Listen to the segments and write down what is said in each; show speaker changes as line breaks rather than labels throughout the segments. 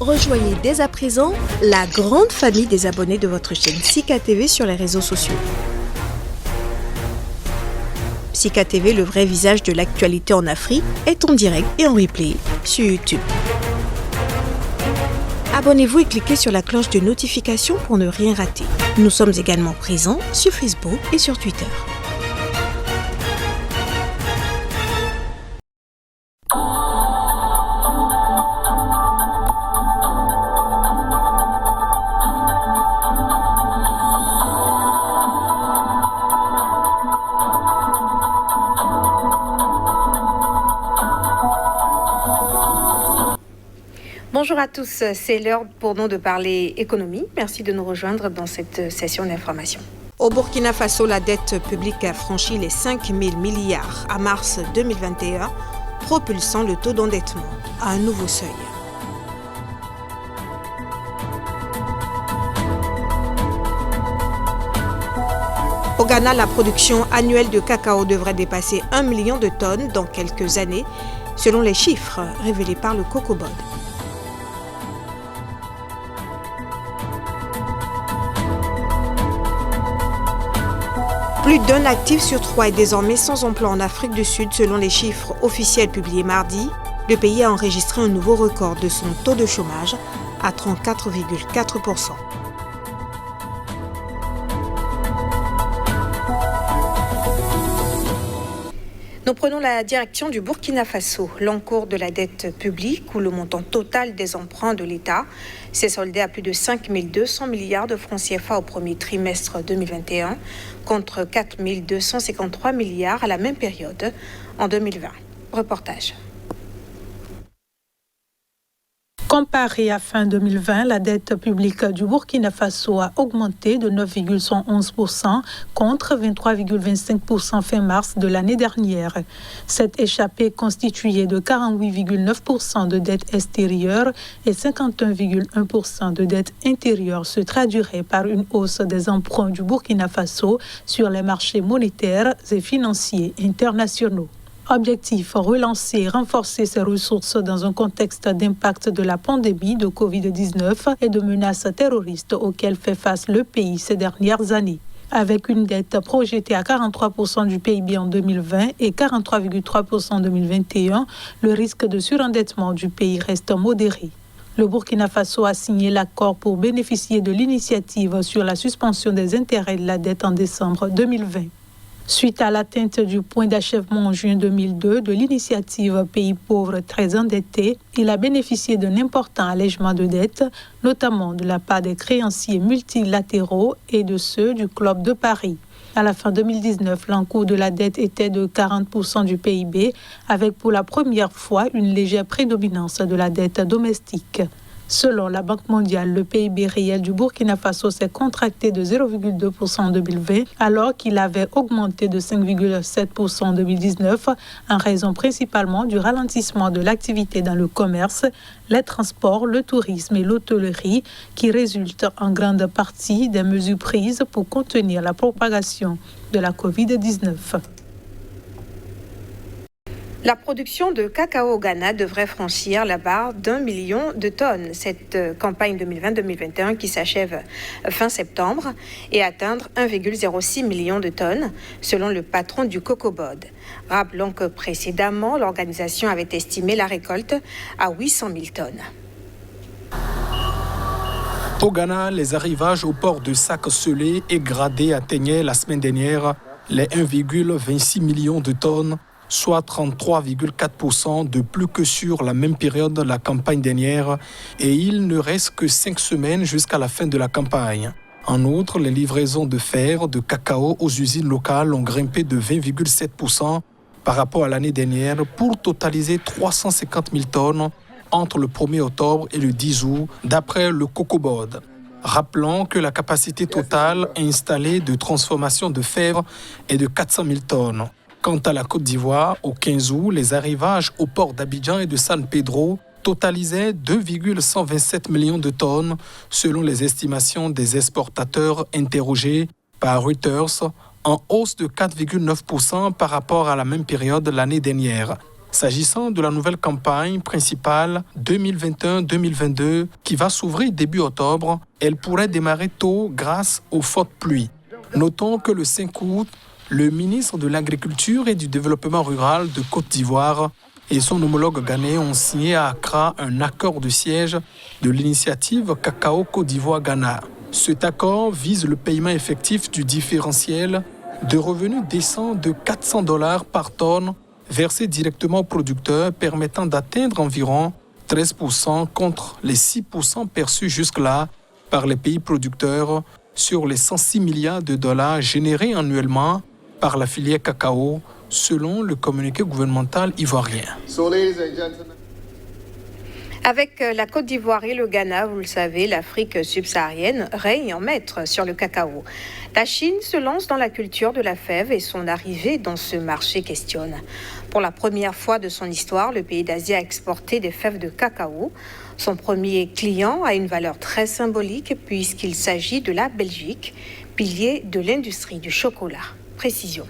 Rejoignez dès à présent la grande famille des abonnés de votre chaîne Sika TV sur les réseaux sociaux. Sika TV, le vrai visage de l'actualité en Afrique, est en direct et en replay sur YouTube. Abonnez-vous et cliquez sur la cloche de notification pour ne rien rater. Nous sommes également présents sur Facebook et sur Twitter.
Bonjour à tous, c'est l'heure pour nous de parler économie. Merci de nous rejoindre dans cette session d'information. Au Burkina Faso, la dette publique a franchi les 5 000 milliards à mars 2021, propulsant le taux d'endettement à un nouveau seuil. Au Ghana, la production annuelle de cacao devrait dépasser 1 million de tonnes dans quelques années, selon les chiffres révélés par le COCOBOD. Plus d'un actif sur 3 est désormais sans emploi en Afrique du Sud selon les chiffres officiels publiés mardi. Le pays a enregistré un nouveau record de son taux de chômage à 34,4%. Nous prenons la direction du Burkina Faso. L'encours de la dette publique, ou le montant total des emprunts de l'État, s'est soldé à plus de 5 200 milliards de francs CFA au premier trimestre 2021, contre 4 253 milliards à la même période en 2020. Reportage.
Comparé à fin 2020, la dette publique du Burkina Faso a augmenté de 9,111% contre 23,25% fin mars de l'année dernière. Cette échappée constituée de 48,9% de dette extérieure et 51,1% de dette intérieure se traduirait par une hausse des emprunts du Burkina Faso sur les marchés monétaires et financiers internationaux. Objectif, relancer et renforcer ses ressources dans un contexte d'impact de la pandémie de Covid-19 et de menaces terroristes auxquelles fait face le pays ces dernières années. Avec une dette projetée à 43% du PIB en 2020 et 43,3% en 2021, le risque de surendettement du pays reste modéré. Le Burkina Faso a signé l'accord pour bénéficier de l'initiative sur la suspension des intérêts de la dette en décembre 2020. Suite à l'atteinte du point d'achèvement en juin 2002 de l'initiative Pays pauvres très endettés, il a bénéficié d'un important allègement de dette, notamment de la part des créanciers multilatéraux et de ceux du Club de Paris. À la fin 2019, l'encours de la dette était de 40% du PIB, avec pour la première fois une légère prédominance de la dette domestique. Selon la Banque mondiale, le PIB réel du Burkina Faso s'est contracté de 0,2% en 2020, alors qu'il avait augmenté de 5,7% en 2019, en raison principalement du ralentissement de l'activité dans le commerce, les transports, le tourisme et l'hôtellerie, qui résultent en grande partie des mesures prises pour contenir la propagation de la Covid-19.
La production de cacao au Ghana devrait franchir la barre d'1 million de tonnes. Cette campagne 2020-2021 qui s'achève fin septembre et atteindre 1,06 million de tonnes, selon le patron du COCOBOD. Rappelons que précédemment, l'organisation avait estimé la récolte à 800 000 tonnes.
Au Ghana, les arrivages au port de Sac-Selé et Gradé atteignaient la semaine dernière les 1,26 million de tonnes, soit 33,4% de plus que sur la même période de la campagne dernière, et il ne reste que 5 semaines jusqu'à la fin de la campagne. En outre, les livraisons de fer de cacao aux usines locales ont grimpé de 20,7% par rapport à l'année dernière pour totaliser 350 000 tonnes entre le 1er octobre et le 10 août, d'après le COCOBOD. Rappelons que la capacité totale installée de transformation de fer est de 400 000 tonnes. Quant à la Côte d'Ivoire, au 15 août, les arrivages au port d'Abidjan et de San Pedro totalisaient 2,127 millions de tonnes, selon les estimations des exportateurs interrogés par Reuters, en hausse de 4,9% par rapport à la même période l'année dernière. S'agissant de la nouvelle campagne principale 2021-2022 qui va s'ouvrir début octobre, elle pourrait démarrer tôt grâce aux fortes pluies. Notons que le 5 août, le ministre de l'Agriculture et du Développement rural de Côte d'Ivoire et son homologue ghanéen ont signé à Accra un accord de siège de l'initiative Cacao Côte d'Ivoire-Ghana. Cet accord vise le paiement effectif du différentiel de revenus décents de $400 par tonne versé directement aux producteurs, permettant d'atteindre environ 13% contre les 6% perçus jusque-là par les pays producteurs sur les $106 milliards générés annuellement par la filière cacao, selon le communiqué gouvernemental ivoirien.
Avec la Côte d'Ivoire et le Ghana, vous le savez, l'Afrique subsaharienne règne en maître sur le cacao. La Chine se lance dans la culture de la fève et son arrivée dans ce marché questionne. Pour la première fois de son histoire, le pays d'Asie a exporté des fèves de cacao. Son premier client a une valeur très symbolique puisqu'il s'agit de la Belgique, pilier de l'industrie du chocolat. Précision.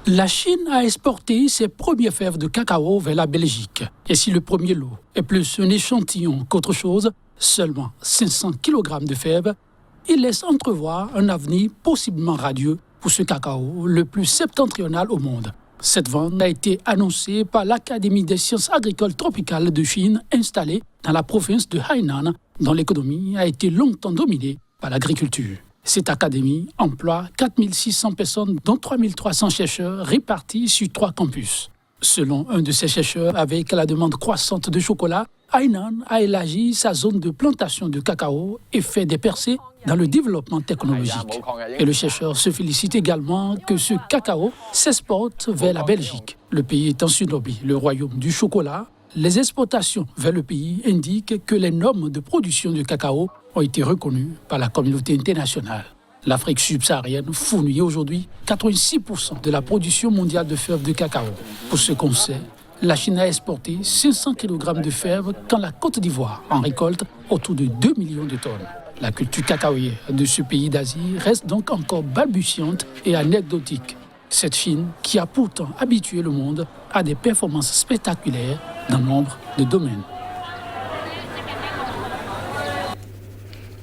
La Chine a exporté ses premières fèves de cacao vers la Belgique. Et si le premier lot est plus un échantillon qu'autre chose, seulement 500 kg de fèves, il laisse entrevoir un avenir possiblement radieux pour ce cacao le plus septentrional au monde. Cette vente a été annoncée par l'Académie des sciences agricoles tropicales de Chine installée dans la province de Hainan, dont l'économie a été longtemps dominée par l'agriculture. Cette académie emploie 4600 personnes, dont 3300 chercheurs répartis sur 3 campus. Selon un de ces chercheurs, avec la demande croissante de chocolat, Hainan a élargi sa zone de plantation de cacao et fait des percées dans le développement technologique. Et le chercheur se félicite également que ce cacao s'exporte vers la Belgique. Le pays étant surnommé le royaume du chocolat, les exportations vers le pays indiquent que les normes de production de cacao ont été reconnues par la communauté internationale. L'Afrique subsaharienne fournit aujourd'hui 86% de la production mondiale de fèves de cacao. Pour ce qu'on sait, la Chine a exporté 500 kg de fèves quand la Côte d'Ivoire en récolte autour de 2 millions de tonnes. La culture cacaoyère de ce pays d'Asie reste donc encore balbutiante et anecdotique. Cette Chine, qui a pourtant habitué le monde à des performances spectaculaires dans nombre de domaines.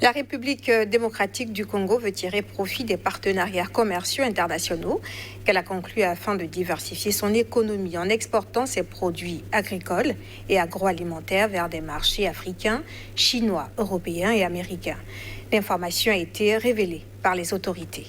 La République démocratique du Congo veut tirer profit des partenariats commerciaux internationaux qu'elle a conclus afin de diversifier son économie en exportant ses produits agricoles et agroalimentaires vers des marchés africains, chinois, européens et américains. L'information a été révélée par les autorités.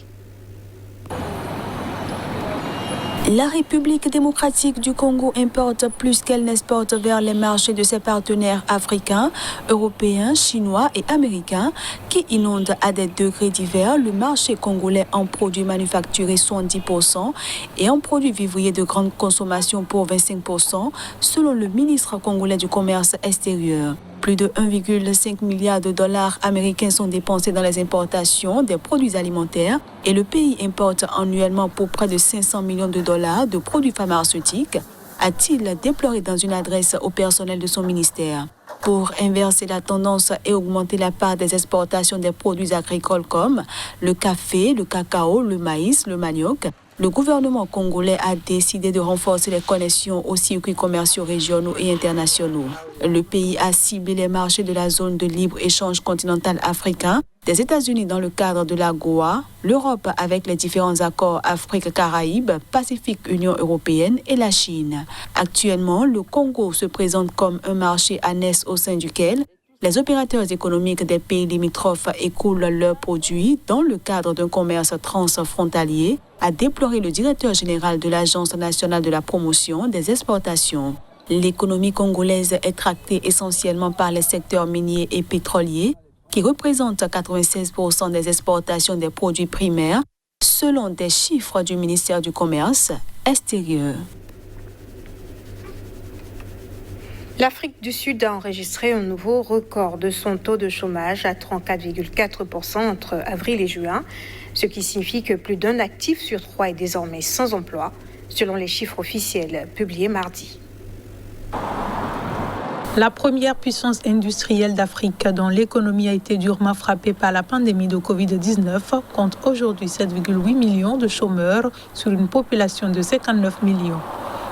La République démocratique du Congo importe plus qu'elle n'exporte vers les marchés de ses partenaires africains, européens, chinois et américains qui inondent à des degrés divers le marché congolais en produits manufacturés 70% et en produits vivriers de grande consommation pour 25%, selon le ministre congolais du Commerce extérieur. Plus de 1,5 milliard de dollars américains sont dépensés dans les importations des produits alimentaires et le pays importe annuellement pour près de 500 millions de dollars de produits pharmaceutiques, a-t-il déploré dans une adresse au personnel de son ministère. Pour inverser la tendance et augmenter la part des exportations des produits agricoles comme le café, le cacao, le maïs, le manioc, le gouvernement congolais a décidé de renforcer les connexions aux circuits commerciaux régionaux et internationaux. Le pays a ciblé les marchés de la zone de libre-échange continental africain, des États-Unis dans le cadre de l'AGOA, l'Europe avec les différents accords Afrique-Caraïbes, Pacifique-Union européenne et la Chine. Actuellement, le Congo se présente comme un marché annexe au sein duquel les opérateurs économiques des pays limitrophes écoulent leurs produits dans le cadre d'un commerce transfrontalier, a déploré le directeur général de l'Agence nationale de la promotion des exportations. L'économie congolaise est tractée essentiellement par les secteurs miniers et pétroliers, qui représentent 96% des exportations des produits primaires, selon des chiffres du ministère du Commerce extérieur.
L'Afrique du Sud a enregistré un nouveau record de son taux de chômage à 34,4% entre avril et juin, ce qui signifie que plus d'un actif sur 3 est désormais sans emploi, selon les chiffres officiels publiés mardi.
La première puissance industrielle d'Afrique dont l'économie a été durement frappée par la pandémie de Covid-19 compte aujourd'hui 7,8 millions de chômeurs sur une population de 59 millions.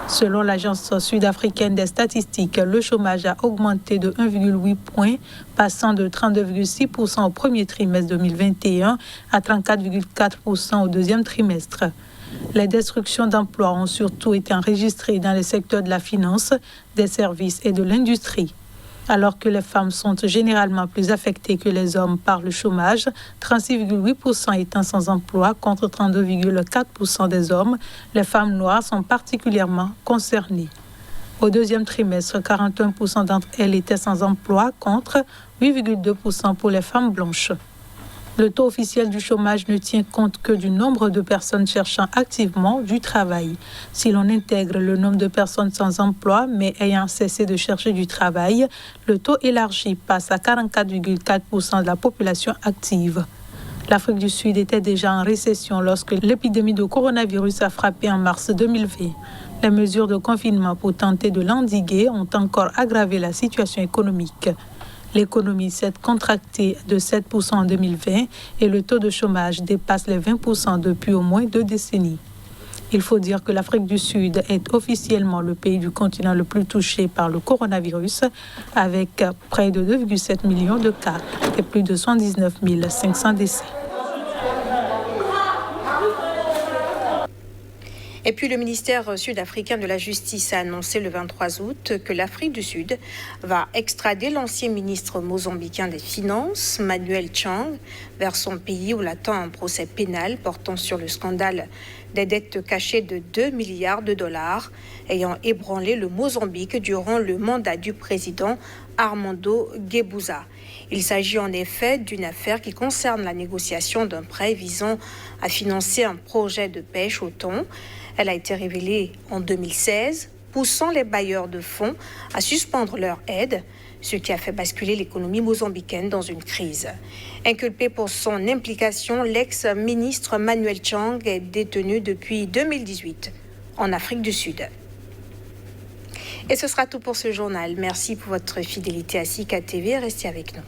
Selon l'Agence sud-africaine des statistiques, le chômage a augmenté de 1,8 points, passant de 32,6% au premier trimestre 2021 à 34,4% au deuxième trimestre. Les destructions d'emplois ont surtout été enregistrées dans les secteurs de la finance, des services et de l'industrie. Alors que les femmes sont généralement plus affectées que les hommes par le chômage, 36,8% étant sans emploi contre 32,4% des hommes, les femmes noires sont particulièrement concernées. Au deuxième trimestre, 41% d'entre elles étaient sans emploi contre 8,2% pour les femmes blanches. Le taux officiel du chômage ne tient compte que du nombre de personnes cherchant activement du travail. Si l'on intègre le nombre de personnes sans emploi mais ayant cessé de chercher du travail, le taux élargi passe à 44,4% de la population active. L'Afrique du Sud était déjà en récession lorsque l'épidémie de coronavirus a frappé en mars 2020. Les mesures de confinement pour tenter de l'endiguer ont encore aggravé la situation économique. L'économie s'est contractée de 7% en 2020 et le taux de chômage dépasse les 20% depuis au moins 2 décennies. Il faut dire que l'Afrique du Sud est officiellement le pays du continent le plus touché par le coronavirus, avec près de 2,7 millions de cas et plus de 119 500 décès.
Et puis le ministère sud-africain de la Justice a annoncé le 23 août que l'Afrique du Sud va extrader l'ancien ministre mozambicain des Finances, Manuel Chang, vers son pays où l'attend un procès pénal portant sur le scandale des dettes cachées de 2 milliards de dollars ayant ébranlé le Mozambique durant le mandat du président Armando Guebuza. Il s'agit en effet d'une affaire qui concerne la négociation d'un prêt visant à financer un projet de pêche au thon. Elle a été révélée en 2016, poussant les bailleurs de fonds à suspendre leur aide, ce qui a fait basculer l'économie mozambicaine dans une crise. Inculpé pour son implication, l'ex-ministre Manuel Chang est détenu depuis 2018 en Afrique du Sud. Et ce sera tout pour ce journal. Merci pour votre fidélité à Sika TV. Restez avec nous.